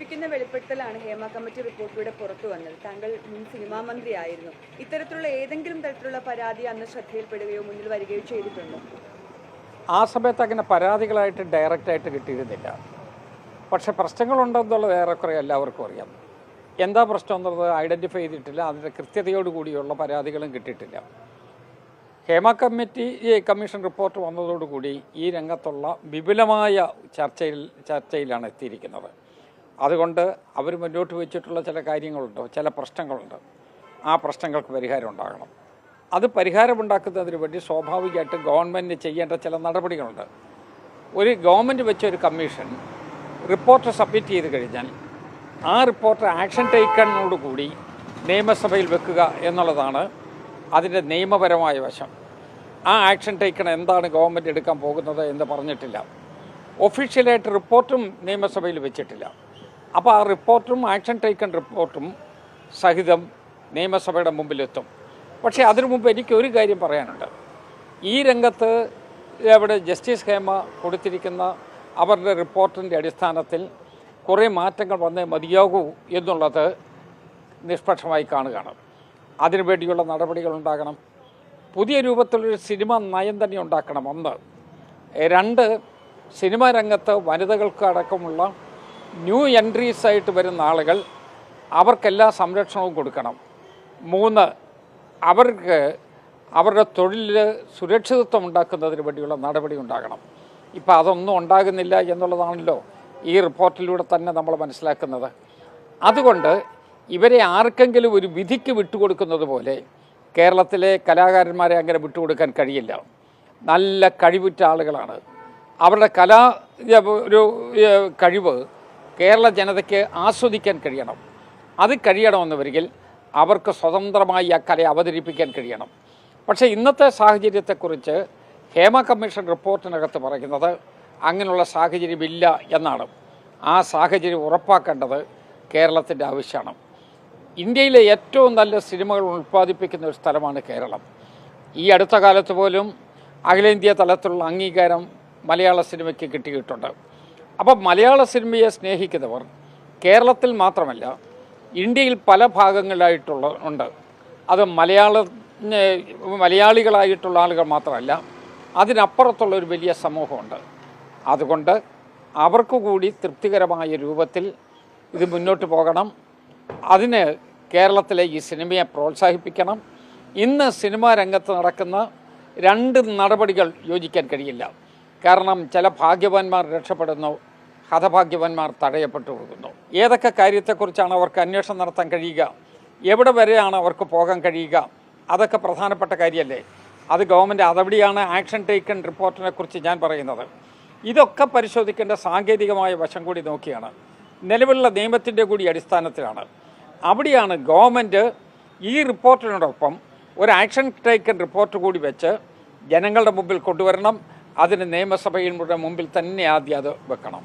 ഞെട്ടിക്കുന്ന വെളിപ്പെടുത്തലാണ് ഹേമ കമ്മിറ്റി റിപ്പോർട്ടിലൂടെ പുറത്തു വന്നത്. താങ്കൾ മുൻ സിനിമാ മന്ത്രിയായിരുന്നു. ഇത്തരത്തിലുള്ള ഏതെങ്കിലും തരത്തിലുള്ള പരാതി അന്ന് ശ്രദ്ധയിൽപ്പെടുകയോ മുന്നിൽ വരികയോ ചെയ്തിട്ടുണ്ടോ? ആ സമയത്ത് അങ്ങനെ പരാതികളായിട്ട് ഡയറക്റ്റായിട്ട് കിട്ടിയിരുന്നില്ല. പക്ഷെ പ്രശ്നങ്ങളുണ്ടെന്നുള്ളത് ഏറെക്കുറെ എല്ലാവർക്കും അറിയാം. എന്താ പ്രശ്നം എന്നുള്ളത് ഐഡൻറ്റിഫൈ ചെയ്തിട്ടില്ല. അതിൻ്റെ കൃത്യതയോടുകൂടിയുള്ള പരാതികളും കിട്ടിയിട്ടില്ല. ഹേമ കമ്മീഷൻ റിപ്പോർട്ട് വന്നതോടുകൂടി ഈ രംഗത്തുള്ള വിപുലമായ ചർച്ചയിലാണ് എത്തിയിരിക്കുന്നത്. അതുകൊണ്ട് അവർ മുന്നോട്ട് വെച്ചിട്ടുള്ള ചില കാര്യങ്ങളുണ്ട്, ചില പ്രശ്നങ്ങളുണ്ട്. ആ പ്രശ്നങ്ങൾക്ക് പരിഹാരം ഉണ്ടാകണം. അത് പരിഹാരമുണ്ടാക്കുന്നതിന് വേണ്ടി സ്വാഭാവികമായിട്ട് ഗവൺമെൻറ് ചെയ്യേണ്ട ചില നടപടികളുണ്ട്. ഒരു ഗവൺമെൻറ് വെച്ച ഒരു കമ്മീഷൻ റിപ്പോർട്ട് സബ്മിറ്റ് ചെയ്ത് കഴിഞ്ഞാൽ ആ റിപ്പോർട്ട് ആക്ഷൻ ടേക്കണോടുകൂടി നിയമസഭയിൽ വെക്കുക എന്നുള്ളതാണ് അതിൻ്റെ നിയമപരമായ വശം. ആ ആക്ഷൻ ടേക്കൺ എന്താണ് ഗവൺമെൻറ് എടുക്കാൻ പോകുന്നത് എന്ന് പറഞ്ഞിട്ടില്ല. ഒഫീഷ്യലായിട്ട് റിപ്പോർട്ടും നിയമസഭയിൽ വെച്ചിട്ടില്ല. അപ്പോൾ ആ റിപ്പോർട്ടും ആക്ഷൻ ടേക്കൺ റിപ്പോർട്ടും സഹിതം നിയമസഭയുടെ മുമ്പിലെത്തും. പക്ഷേ അതിനു മുമ്പ് എനിക്കൊരു കാര്യം പറയാനുണ്ട്. ഈ രംഗത്ത് അവിടെ ജസ്റ്റിസ് ഹേമ കൊടുത്തിരിക്കുന്ന അവരുടെ റിപ്പോർട്ടിൻ്റെ അടിസ്ഥാനത്തിൽ കുറേ മാറ്റങ്ങൾ വന്നേ മതിയാകൂ എന്നുള്ളത് നിഷ്പക്ഷമായി കാണുകയാണ്. അതിനുവേണ്ടിയുള്ള നടപടികൾ ഉണ്ടാകണം. പുതിയ രൂപത്തിലൊരു സിനിമ നയം തന്നെ ഉണ്ടാക്കണം. 1. 2, സിനിമാ രംഗത്ത് വനിതകൾക്ക് അടക്കമുള്ള ന്യൂ എൻട്രീസായിട്ട് വരുന്ന ആളുകൾ അവർക്കെല്ലാ സംരക്ഷണവും കൊടുക്കണം. 3, അവർക്ക് അവരുടെ തൊഴിലിൽ സുരക്ഷിതത്വം ഉണ്ടാക്കുന്നതിന് വേണ്ടിയുള്ള നടപടി ഉണ്ടാകണം. ഇപ്പോൾ അതൊന്നും ഉണ്ടാകുന്നില്ല എന്നുള്ളതാണല്ലോ ഈ റിപ്പോർട്ടിലൂടെ തന്നെ നമ്മൾ മനസ്സിലാക്കുന്നത്. അതുകൊണ്ട് ഇവരെ ആർക്കെങ്കിലും ഒരു വിധിക്ക് വിട്ടുകൊടുക്കുന്നത് പോലെ കേരളത്തിലെ കലാകാരന്മാരെ അങ്ങനെ വിട്ടുകൊടുക്കാൻ കഴിയില്ല. നല്ല കഴിവുറ്റ ആളുകളാണ്. അവരുടെ ഒരു കഴിവ് കേരള ജനതയ്ക്ക് ആസ്വദിക്കാൻ കഴിയണം. അത് കഴിയണമെന്നുവരികിൽ അവർക്ക് സ്വതന്ത്രമായി ആ കല അവതരിപ്പിക്കാൻ കഴിയണം. പക്ഷേ ഇന്നത്തെ സാഹചര്യത്തെക്കുറിച്ച് ഹേമ കമ്മീഷൻ റിപ്പോർട്ടിനകത്ത് പറയുന്നത് അങ്ങനെയുള്ള സാഹചര്യമില്ല എന്നാണ്. ആ സാഹചര്യം ഉറപ്പാക്കേണ്ടത് കേരളത്തിൻ്റെ ആവശ്യമാണ്. ഇന്ത്യയിലെ ഏറ്റവും നല്ല സിനിമകൾ ഉൽപ്പാദിപ്പിക്കുന്ന ഒരു സ്ഥലമാണ് കേരളം. ഈ അടുത്ത കാലത്ത് പോലും അഖിലേന്ത്യാ തലത്തിലുള്ള അംഗീകാരം മലയാള സിനിമയ്ക്ക് കിട്ടിയിട്ടുണ്ട്. അപ്പം മലയാള സിനിമയെ സ്നേഹിക്കുന്നവർ കേരളത്തിൽ മാത്രമല്ല ഇന്ത്യയിൽ പല ഭാഗങ്ങളിലായിട്ടുള്ള അത് മലയാളികളായിട്ടുള്ള ആളുകൾ മാത്രമല്ല, അതിനപ്പുറത്തുള്ള ഒരു വലിയ സമൂഹമുണ്ട്. അതുകൊണ്ട് അവർക്ക് കൂടി തൃപ്തികരമായ രൂപത്തിൽ ഇത് മുന്നോട്ട് പോകണം. അതിന് കേരളത്തിലെ ഈ സിനിമയെ പ്രോത്സാഹിപ്പിക്കണം. ഇന്ന് സിനിമാ രംഗത്ത് നടക്കുന്ന 2 നടപടികൾ യോജിക്കാൻ കഴിയില്ല. കാരണം ചില ഭാഗ്യവാന്മാർ രക്ഷപ്പെടുന്നു, ഹതഭാഗ്യവാന്മാർ തടയപ്പെട്ടു പോകുന്നു. ഏതൊക്കെ കാര്യത്തെക്കുറിച്ചാണ് അവർക്ക് അന്വേഷണം നടത്താൻ കഴിയുക, എവിടെ വരെയാണ് അവർക്ക് പോകാൻ കഴിയുക, അതൊക്കെ പ്രധാനപ്പെട്ട കാര്യമല്ലേ. അത് ഗവൺമെൻറ് അതവിടെയാണ് ആക്ഷൻ ടേക്കൺ റിപ്പോർട്ടിനെ കുറിച്ച് ഞാൻ പറയുന്നത്. ഇതൊക്കെ പരിശോധിക്കേണ്ട സാങ്കേതികമായ വശം കൂടി നോക്കിയാണ്, നിലവിലുള്ള നിയമത്തിൻ്റെ കൂടി അടിസ്ഥാനത്തിലാണ്. അവിടെയാണ് ഗവൺമെൻറ് ഈ റിപ്പോർട്ടിനോടൊപ്പം ഒരു ആക്ഷൻ ടേക്കൺ റിപ്പോർട്ട് കൂടി വെച്ച് ജനങ്ങളുടെ മുമ്പിൽ കൊണ്ടുവരണം. അതിന് നിയമസഭയുടെ മുമ്പിൽ തന്നെ ആദ്യം അത് വെക്കണം.